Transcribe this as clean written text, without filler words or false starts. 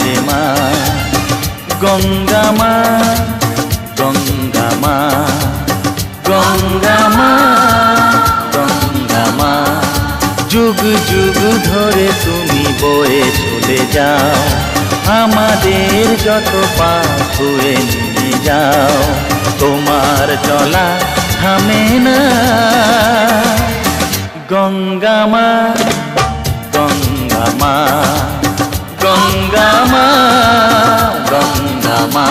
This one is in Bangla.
রে মা। গঙ্গা মা, গঙ্গা মা, গঙ্গা মা, গঙ্গা মা। যুগ যুগ ধরে তুমি বয়ে চলে যাও, আমাদের যত পাপ ধুয়ে নিয়ে যাও। তোমার চলা থামে না। গঙ্গা মা, গঙ্গা মা, গঙ্গা মা, গঙ্গা মা।